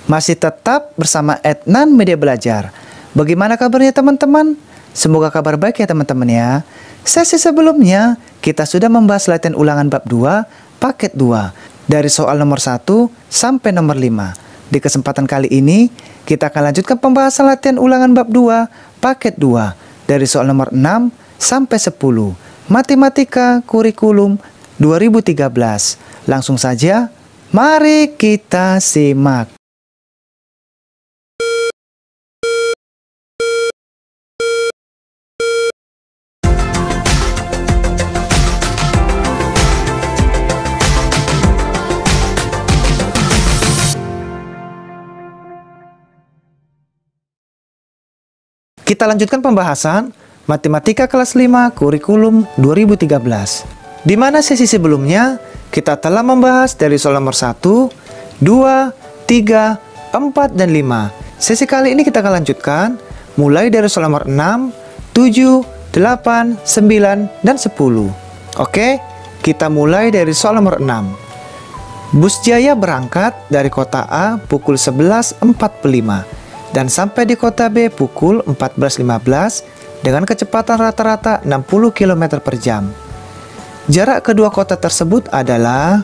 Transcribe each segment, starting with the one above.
Masih tetap bersama Adnan Media Belajar. Bagaimana kabarnya teman-teman? Semoga kabar baik ya teman-teman ya. Sesi sebelumnya kita sudah membahas latihan ulangan bab 2, paket 2 dari soal nomor 1 sampai nomor 5. Di kesempatan kali ini kita akan lanjutkan pembahasan latihan ulangan bab 2, paket 2 dari soal nomor 6 sampai 10. Matematika Kurikulum 2013. Langsung saja, mari kita simak. Kita lanjutkan pembahasan Matematika kelas 5 Kurikulum 2013. Di mana sesi sebelumnya kita telah membahas dari soal nomor 1, 2, 3, 4, dan 5. Sesi kali ini kita akan lanjutkan mulai dari soal nomor 6, 7, 8, 9, dan 10. Oke, kita mulai dari soal nomor 6. Bus Jaya berangkat dari kota A pukul 11.45 dan sampai di kota B pukul 14.15 dengan kecepatan rata-rata 60 km per jam. Jarak kedua kota tersebut adalah...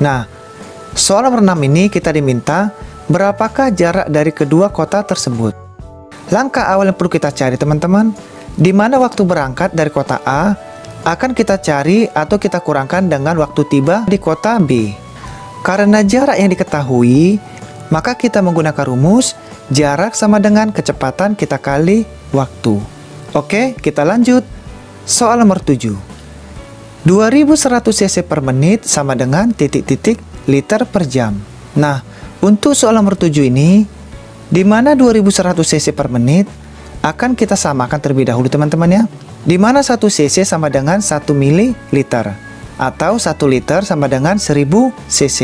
Nah, soal nomor 6 ini kita diminta berapakah jarak dari kedua kota tersebut. Langkah awal yang perlu kita cari teman-teman, di mana waktu berangkat dari kota A akan kita cari atau kita kurangkan dengan waktu tiba di kota B. Karena jarak yang diketahui, maka kita menggunakan rumus jarak sama dengan kecepatan kita kali waktu. Oke, kita lanjut. Soal nomor 7. 2100 cc per menit sama dengan titik-titik liter per jam. Nah, untuk soal nomor 7 ini, di mana 2100 cc per menit akan kita samakan terlebih dahulu teman-teman ya. Di mana 1 cc sama dengan 1 mililiter atau 1 liter sama dengan 1000 cc.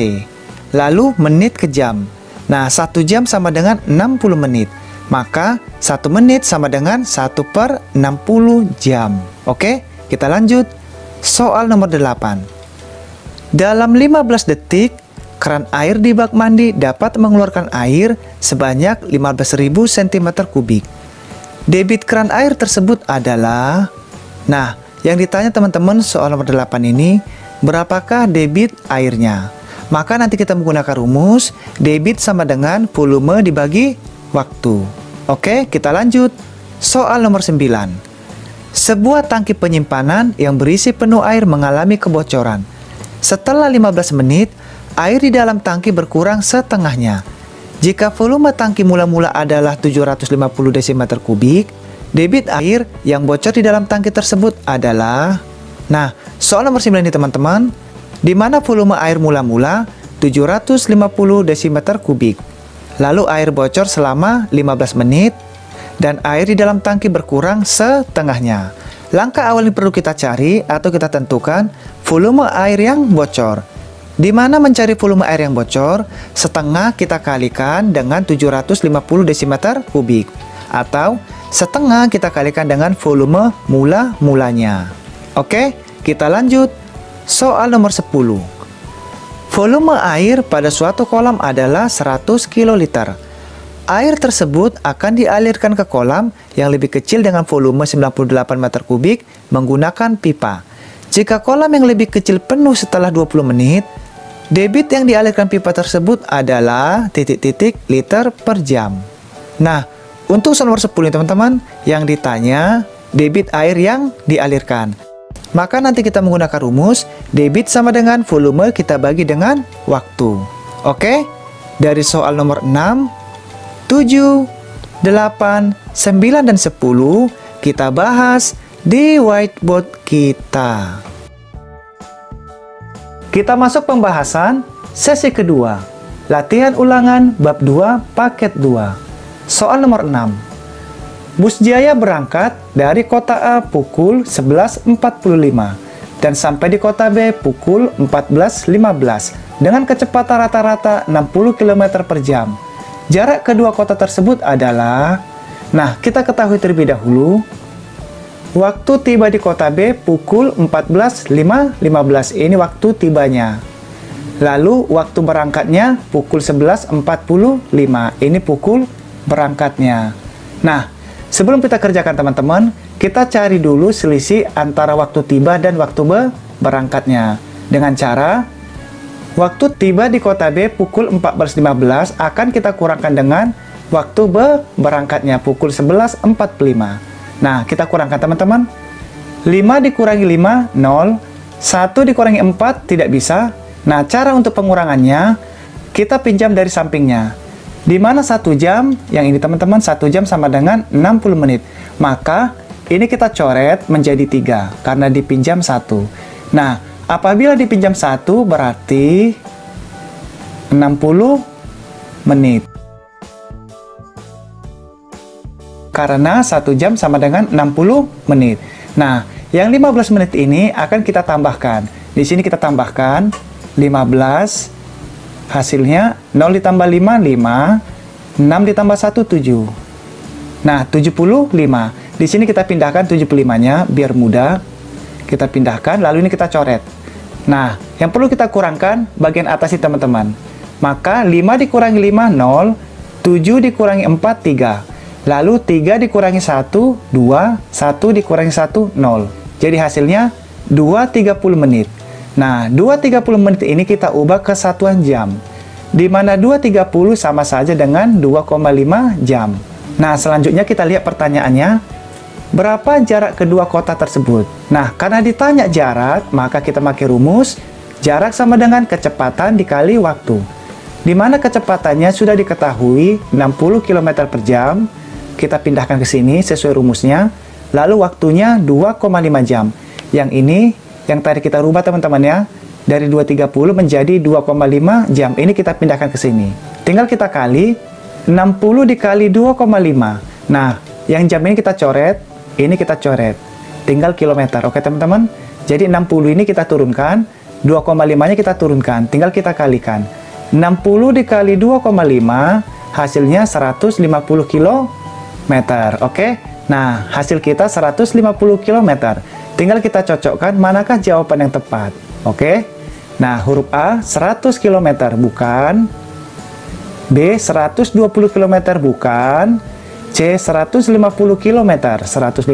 Lalu menit ke jam. Nah, 1 jam sama dengan 60 menit. Maka 1 menit sama dengan 1/60 jam. Oke, kita lanjut. Soal nomor 8. Dalam 15 detik, keran air di bak mandi dapat mengeluarkan air sebanyak 15.000 cm3. Debit keran air tersebut adalah... Nah, yang ditanya teman-teman soal nomor 8 ini, berapakah debit airnya? Maka nanti kita menggunakan rumus debit sama dengan volume dibagi waktu. Oke, kita lanjut. Soal nomor 9. Sebuah tangki penyimpanan yang berisi penuh air mengalami kebocoran. Setelah 15 menit, air di dalam tangki berkurang setengahnya. Jika volume tangki mula-mula adalah 750 desimeter kubik, debit air yang bocor di dalam tangki tersebut adalah... Nah, soal nomor 9 ini teman-teman, di mana volume air mula-mula 750 desimeter kubik. Lalu air bocor selama 15 menit dan air di dalam tangki berkurang setengahnya. Langkah awal yang perlu kita cari atau kita tentukan volume air yang bocor. Di mana mencari volume air yang bocor, setengah kita kalikan dengan 750 desimeter kubik atau setengah kita kalikan dengan volume mula-mulanya. Oke, kita lanjut. Soal nomor 10. Volume air pada suatu kolam adalah 100 kiloliter. Air tersebut akan dialirkan ke kolam yang lebih kecil dengan volume 98 meter kubik menggunakan pipa. Jika kolam yang lebih kecil penuh setelah 20 menit, debit yang dialirkan pipa tersebut adalah titik-titik liter per jam. Nah, untuk soal nomor 10 teman-teman, yang ditanya debit air yang dialirkan. Maka nanti kita menggunakan rumus debit sama dengan volume kita bagi dengan waktu. Oke? Dari soal nomor 6, 7, 8, 9, dan 10 kita bahas di whiteboard kita. Kita masuk pembahasan sesi kedua. Latihan ulangan bab 2 paket 2. Soal nomor 6. Bus Jaya berangkat dari kota A pukul 11.45 dan sampai di kota B pukul 14.15 dengan kecepatan rata-rata 60 km per jam. Jarak kedua kota tersebut adalah... Nah, kita ketahui terlebih dahulu waktu tiba di kota B pukul 14.15. Ini waktu tibanya. Lalu waktu berangkatnya pukul 11.45. Ini pukul berangkatnya. Nah, sebelum kita kerjakan teman-teman, kita cari dulu selisih antara waktu tiba dan waktu berangkatnya. Dengan cara, waktu tiba di kota B pukul 14.15 akan kita kurangkan dengan waktu berangkatnya pukul 11.45. Nah, kita kurangkan teman-teman. 5 dikurangi 5, 0. 1 dikurangi 4, tidak bisa. Nah, cara untuk pengurangannya, kita pinjam dari sampingnya. Di mana 1 jam, yang ini teman-teman, 1 jam sama dengan 60 menit. Maka, ini kita coret menjadi 3, karena dipinjam 1. Nah, apabila dipinjam 1, berarti 60 menit. Karena 1 jam sama dengan 60 menit. Nah, yang 15 menit ini akan kita tambahkan. Di sini kita tambahkan 15, hasilnya 0 ditambah 5, 5, 6 ditambah 1, 7. Nah, 75. Di sini kita pindahkan 75-nya, biar mudah. Kita pindahkan, lalu ini kita coret. Nah, yang perlu kita kurangkan bagian atas ini teman-teman. Maka 5 dikurangi 5, 0, 7 dikurangi 4, 3. Lalu 3 dikurangi 1, 2, 1 dikurangi 1, 0. Jadi hasilnya 2.30 menit. Nah, 2.30 menit ini kita ubah ke satuan jam. Di mana 2.30 sama saja dengan 2,5 jam. Nah, selanjutnya kita lihat pertanyaannya. Berapa jarak kedua kota tersebut? Nah, karena ditanya jarak, maka kita pakai rumus. Jarak sama dengan kecepatan dikali waktu. Di mana kecepatannya sudah diketahui 60 km per jam. Kita pindahkan ke sini sesuai rumusnya. Lalu waktunya 2,5 jam. Yang ini, yang tadi kita rubah teman-teman ya. Dari 2.30 menjadi 2,5 jam. Ini kita pindahkan ke sini. Tinggal kita kali 60 dikali 2,5. Nah, yang jam ini kita coret. Ini kita coret. Tinggal kilometer. Oke teman-teman. Jadi 60 ini kita turunkan. 2,5-nya kita turunkan. Tinggal kita kalikan. 60 dikali 2,5. Hasilnya 150 kilometer. Oke. Nah, hasil kita 150 km. Tinggal kita cocokkan manakah jawaban yang tepat. Oke. Nah, huruf A 100 km bukan. B 120 km bukan. C 150 km. 150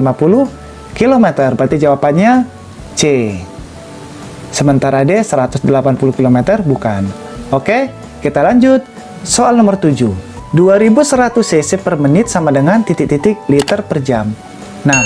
km. Berarti jawabannya C. Sementara D 180 km bukan. Oke, kita lanjut. Soal nomor 7. 2100 cc per menit sama dengan titik-titik liter per jam. Nah,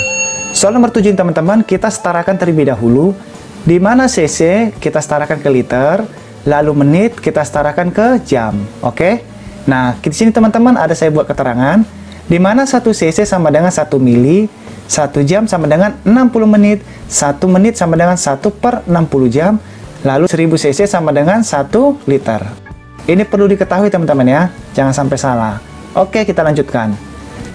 soal nomor 7 teman-teman, kita setarakan terlebih dahulu. Di mana cc kita setarakan ke liter, lalu menit kita setarakan ke jam. Oke? Nah, di sini teman-teman ada saya buat keterangan. Di mana 1 cc sama dengan 1 mili, 1 jam sama dengan 60 menit, 1 menit sama dengan 1 per 60 jam, lalu 1000 cc sama dengan 1 liter. Ini perlu diketahui teman-teman ya, jangan sampai salah. Oke, kita lanjutkan.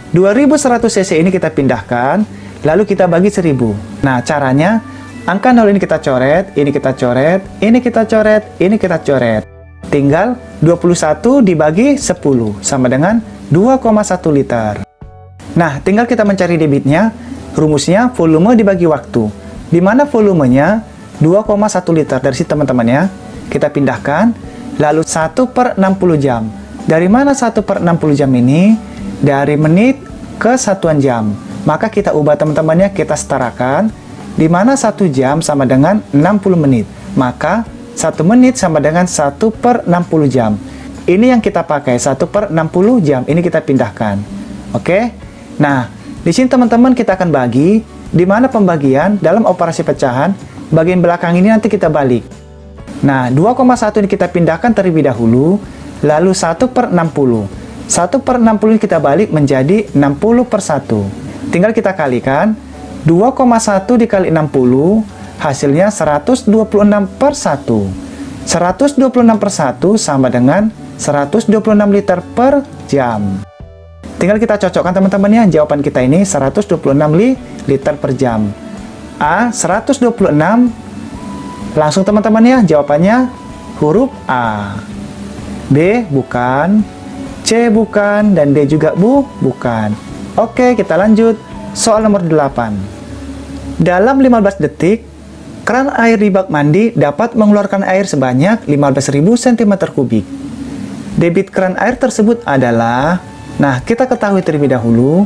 2100 cc ini kita pindahkan, lalu kita bagi 1000. Nah, caranya, angka 0 ini kita coret, ini kita coret, ini kita coret, ini kita coret. Tinggal 21 dibagi 10, sama dengan 2,1 liter. Nah, tinggal kita mencari debitnya. Rumusnya volume dibagi waktu. Di mana volumenya 2,1 liter dari sini teman-teman ya. Kita pindahkan. Lalu 1 per 60 jam. Dari mana 1 per 60 jam ini? Dari menit ke satuan jam. Maka kita ubah teman-temannya, kita setarakan. Di mana 1 jam sama dengan 60 menit. Maka 1 menit sama dengan 1 per 60 jam. Ini yang kita pakai, 1 per 60 jam. Ini kita pindahkan. Oke? Nah, di sini teman-teman kita akan bagi. Di mana pembagian dalam operasi pecahan, bagian belakang ini nanti kita balik. Nah, 2,1 ini kita pindahkan terlebih dahulu, lalu 1 per 60. 1 per 60 ini kita balik menjadi 60 per 1. Tinggal kita kalikan, 2,1 dikali 60, hasilnya 126 per 1. 126 per 1 sama dengan 126 liter per jam. Tinggal kita cocokkan teman-teman ya, jawaban kita ini 126 liter per jam. A, 126. Langsung teman-teman ya, jawabannya huruf A. B bukan, C bukan, dan D juga bukan. Oke, kita lanjut. Soal nomor 8. Dalam 15 detik, Keran air di bak mandi dapat mengeluarkan air sebanyak 15.000 cm3. Debit keran air tersebut adalah, nah kita ketahui terlebih dahulu,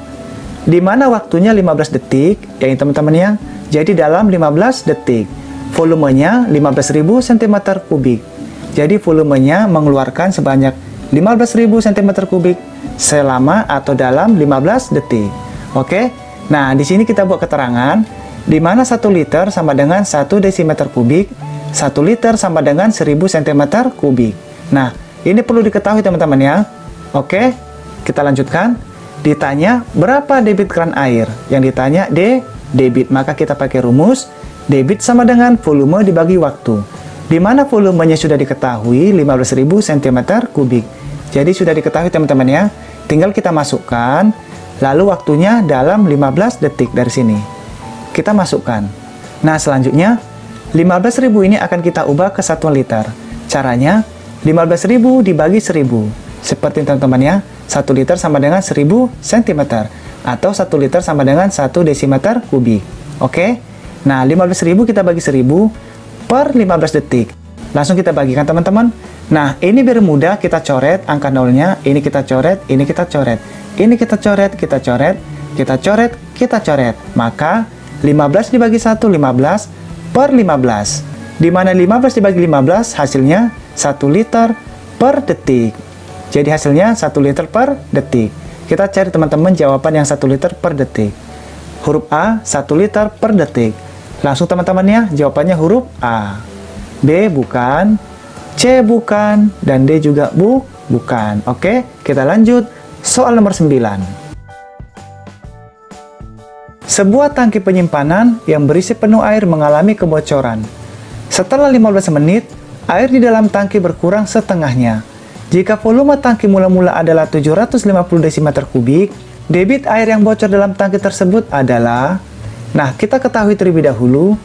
di mana waktunya 15 detik, ya teman-teman ya. Jadi dalam 15 detik, volumenya 15.000 cm3. Jadi volumenya mengeluarkan sebanyak 15.000 cm3 selama atau dalam 15 detik. Oke. Nah, di sini kita buat keterangan di mana 1 liter sama dengan 1 desimeter kubik, 1 liter sama dengan 1000 cm3. Nah, ini perlu diketahui teman-teman ya. Oke, kita lanjutkan. Ditanya berapa debit keran air? Yang ditanya debit, maka kita pakai rumus debit sama dengan volume dibagi waktu. Di mana volumenya sudah diketahui 15.000 cm3. Jadi sudah diketahui teman-teman ya. Tinggal kita masukkan, lalu waktunya dalam 15 detik dari sini. Kita masukkan. Nah, selanjutnya 15.000 ini akan kita ubah ke satuan liter. Caranya 15.000 dibagi 1000. Seperti teman-teman ya, 1 liter sama dengan 1000 cm atau 1 liter sama dengan 1 desimeter kubik. Oke. Nah, 15.000 kita bagi 1000 per 15 detik. Langsung kita bagikan teman-teman. Nah, ini biar mudah kita coret angka nolnya. Ini kita coret, ini kita coret. Ini kita coret, kita coret, kita coret, kita coret. Maka 15 dibagi 1, 15 per 15. Di mana 15 dibagi 15 hasilnya 1 liter per detik. Jadi hasilnya 1 liter per detik. Kita cari teman-teman jawaban yang 1 liter per detik. Huruf A, 1 liter per detik. Langsung teman-teman ya, jawabannya huruf A. B bukan, C bukan, dan D juga bukan. Oke, kita lanjut. Soal nomor 9. Sebuah tangki penyimpanan yang berisi penuh air mengalami kebocoran. Setelah 15 menit, air di dalam tangki berkurang setengahnya. Jika volume tangki mula-mula adalah 750 desimeter kubik, debit air yang bocor dalam tangki tersebut adalah, nah kita ketahui terlebih dahulu,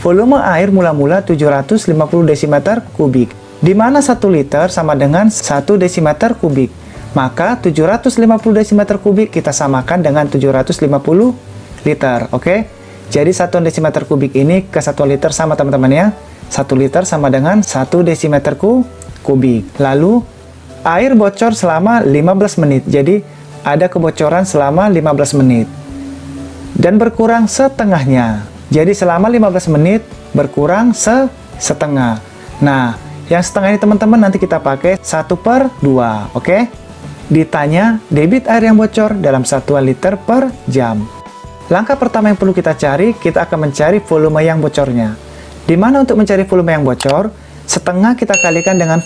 volume air mula-mula 750 desimeter kubik, di mana 1 liter sama dengan 1 desimeter kubik. Maka 750 desimeter kubik kita samakan dengan 750 liter, oke? Jadi satuan desimeter kubik ini ke satuan liter sama teman-teman ya. 1 liter sama dengan 1 desimeter kubik. Lalu air bocor selama 15 menit. Jadi ada kebocoran selama 15 menit. Dan berkurang setengahnya. Jadi selama 15 menit berkurang setengah. Nah, yang setengah ini teman-teman nanti kita pakai 1/2, oke? Ditanya debit air yang bocor dalam satuan liter per jam. Langkah pertama yang perlu kita cari, kita akan mencari volume yang bocornya. Di mana untuk mencari volume yang bocor, setengah kita kalikan dengan,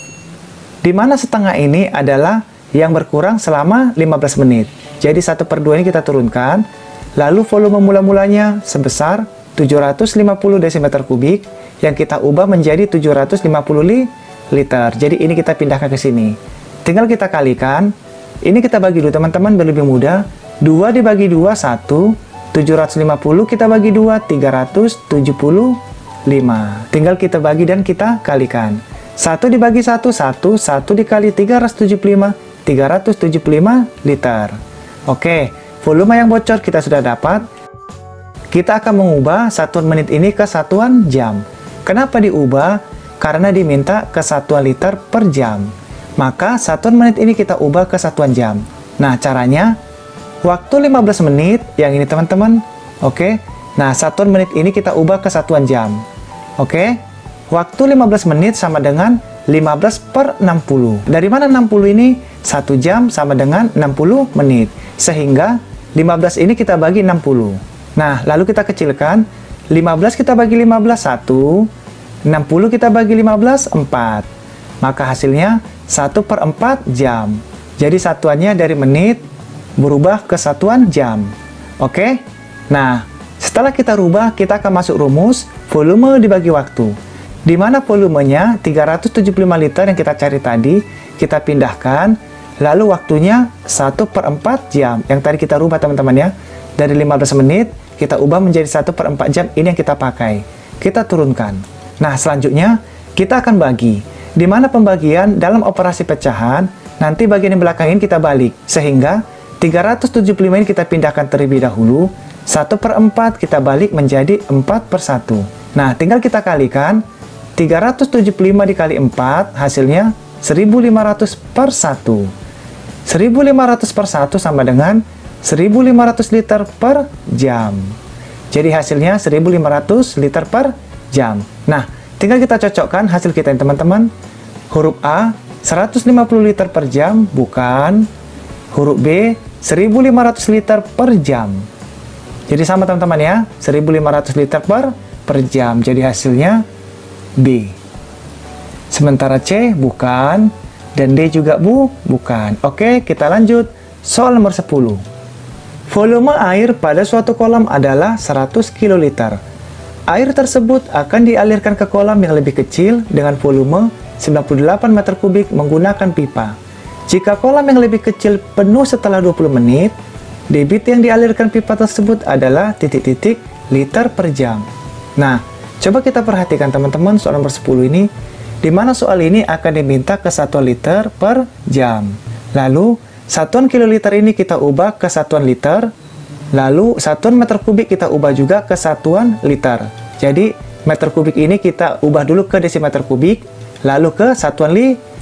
di mana setengah ini adalah yang berkurang selama 15 menit. Jadi 1/2 ini kita turunkan, lalu volume mula-mulanya sebesar 750 desimeter kubik, yang kita ubah menjadi 750 liter. Jadi ini kita pindahkan ke sini. Tinggal kita kalikan, ini kita bagi dulu teman-teman, biar lebih mudah. 2 dibagi 2, 1. 750 kita bagi 2, 375. Tinggal kita bagi dan kita kalikan. 1 dibagi 1, 1. 1 dikali 375, 375 liter. Oke, volume yang bocor kita sudah dapat. Kita akan mengubah satuan menit ini ke satuan jam. Kenapa diubah? Karena diminta ke satuan liter per jam. Maka satuan menit ini kita ubah ke satuan jam. Nah, caranya waktu 15 menit, yang ini teman-teman, oke. Nah, satuan menit ini kita ubah ke satuan jam. Oke. Waktu 15 menit sama dengan 15/60. Dari mana 60 ini? 1 jam sama dengan 60 menit. Sehingga 15 ini kita bagi 60. Nah, lalu kita kecilkan. 15 kita bagi 15, 1. 60 kita bagi 15, 4. Maka hasilnya 1/4 jam. Jadi satuannya dari menit berubah ke satuan jam. Oke? Nah, setelah kita rubah, kita akan masuk rumus volume dibagi waktu. Di mana volumenya 375 liter yang kita cari tadi, kita pindahkan, lalu waktunya 1/4 jam. Yang tadi kita rubah teman-teman ya. Dari 15 menit, kita ubah menjadi 1/4 jam, ini yang kita pakai. Kita turunkan. Nah, selanjutnya, kita akan bagi. Di mana pembagian dalam operasi pecahan, nanti bagian yang belakang ini kita balik. Sehingga 375 ini kita pindahkan terlebih dahulu, 1/4 kita balik menjadi 4/1. Nah, tinggal kita kalikan. 375 dikali 4 hasilnya 1500 per 1. 1500 per 1 sama dengan 1500 liter per jam. Jadi hasilnya 1500 liter per jam. Nah, tinggal kita cocokkan hasil kita ya teman-teman. Huruf A 150 liter per jam, bukan. Huruf B 1500 liter per jam. Jadi sama teman-teman ya, 1500 liter per jam. Jadi hasilnya B. Sementara C bukan, dan D juga bukan. Oke, kita lanjut. Soal nomor 10. Volume air pada suatu kolam adalah 100 kiloliter. Air tersebut akan dialirkan ke kolam yang lebih kecil dengan volume 98 meter kubik menggunakan pipa. Jika kolam yang lebih kecil penuh setelah 20 menit, debit yang dialirkan pipa tersebut adalah titik-titik liter per jam. Nah, coba kita perhatikan teman-teman soal nomor 10 ini, di mana soal ini akan diminta ke satuan liter per jam. Lalu, satuan kiloliter ini kita ubah ke satuan liter, lalu satuan meter kubik kita ubah juga ke satuan liter. Jadi, meter kubik ini kita ubah dulu ke desimeter kubik, lalu ke satuan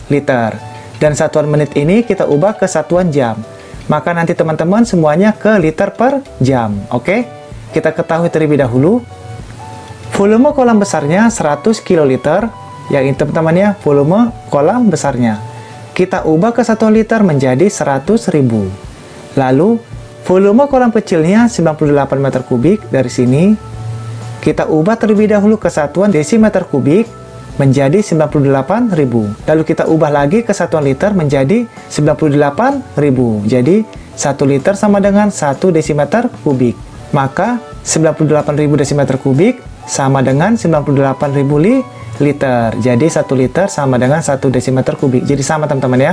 liter. Dan satuan menit ini kita ubah ke satuan jam. Maka nanti teman-teman semuanya ke liter per jam. Oke? Kita ketahui terlebih dahulu. Volume kolam besarnya 100 kiloliter. Yang ini teman-teman ya, volume kolam besarnya. Kita ubah ke satuan liter menjadi 100.000. Lalu, volume kolam kecilnya 98 meter kubik. Dari sini, kita ubah terlebih dahulu ke satuan desimeter kubik menjadi 98.000. Lalu kita ubah lagi ke satuan liter menjadi 98.000. Jadi, 1 liter sama dengan 1 desimeter kubik. Maka, 98.000 desimeter kubik sama dengan 98.000 liter. Jadi 1 liter sama dengan 1 desimeter kubik. Jadi sama teman-teman ya.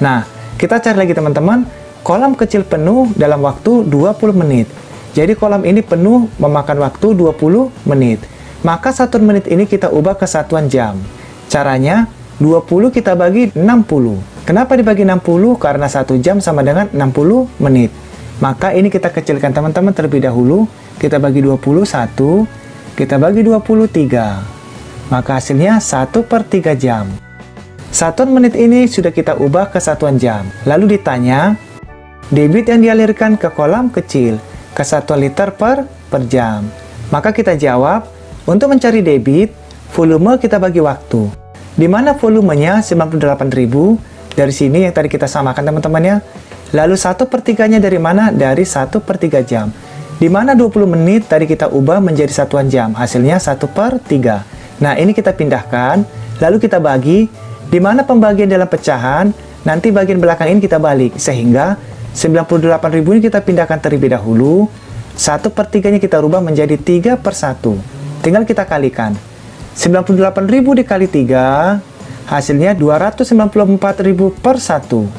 Nah, kita cari lagi teman-teman. Kolam kecil penuh dalam waktu 20 menit. Jadi kolam ini penuh memakan waktu 20 menit. Maka satuan menit ini kita ubah ke satuan jam. Caranya 20 kita bagi 60. Kenapa dibagi 60? Karena 1 jam sama dengan 60 menit. Maka ini kita kecilkan teman-teman terlebih dahulu. Kita bagi 21, kita bagi 23. Maka hasilnya 1/3 jam. Satuan menit ini sudah kita ubah ke satuan jam. Lalu ditanya, debit yang dialirkan ke kolam kecil ke satuan liter per jam. Maka kita jawab, untuk mencari debit, volume kita bagi waktu. Di mana volumenya 98.000, dari sini yang tadi kita samakan teman-teman ya. Lalu 1/3-nya dari mana? Dari 1/3 jam. Di mana 20 menit tadi kita ubah menjadi satuan jam. Hasilnya 1/3. Nah, ini kita pindahkan, lalu kita bagi, di mana pembagian dalam pecahan, nanti bagian belakang ini kita balik, sehingga 98.000 ini kita pindahkan terlebih dahulu, 1/3-nya kita rubah menjadi 3/1. Tinggal kita kalikan. 98.000 dikali 3, hasilnya 294.000 per 1.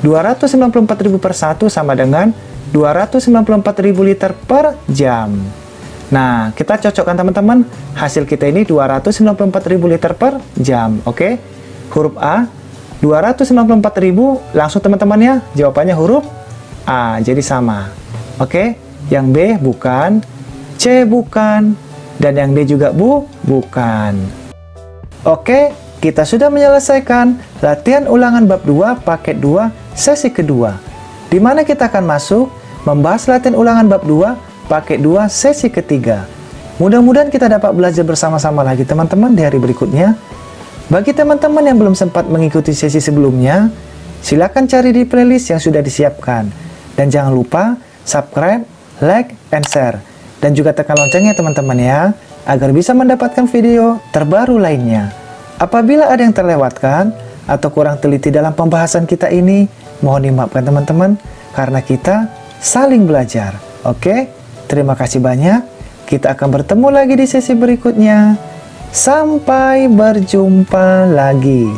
294.000 per 1 sama dengan 294.000 liter per jam. Nah, kita cocokkan teman-teman, hasil kita ini 294.000 liter per jam, oke? Huruf A, 294.000, langsung teman-teman ya, jawabannya huruf A, jadi sama. Oke, yang B bukan, C bukan, dan yang D juga bukan. Oke, kita sudah menyelesaikan latihan ulangan bab 2, paket 2, sesi kedua. Di mana kita akan masuk, membahas latihan ulangan bab 2, paket 2 sesi ketiga. Mudah-mudahan kita dapat belajar bersama-sama lagi teman-teman di hari berikutnya. Bagi teman-teman yang belum sempat mengikuti sesi sebelumnya, silakan cari di playlist yang sudah disiapkan. Dan jangan lupa subscribe, like, and share. Dan juga tekan loncengnya teman-teman ya, agar bisa mendapatkan video terbaru lainnya. Apabila ada yang terlewatkan atau kurang teliti dalam pembahasan kita ini, mohon dimaafkan teman-teman, karena kita saling belajar. Oke? Terima kasih banyak. Kita akan bertemu lagi di sesi berikutnya. Sampai berjumpa lagi.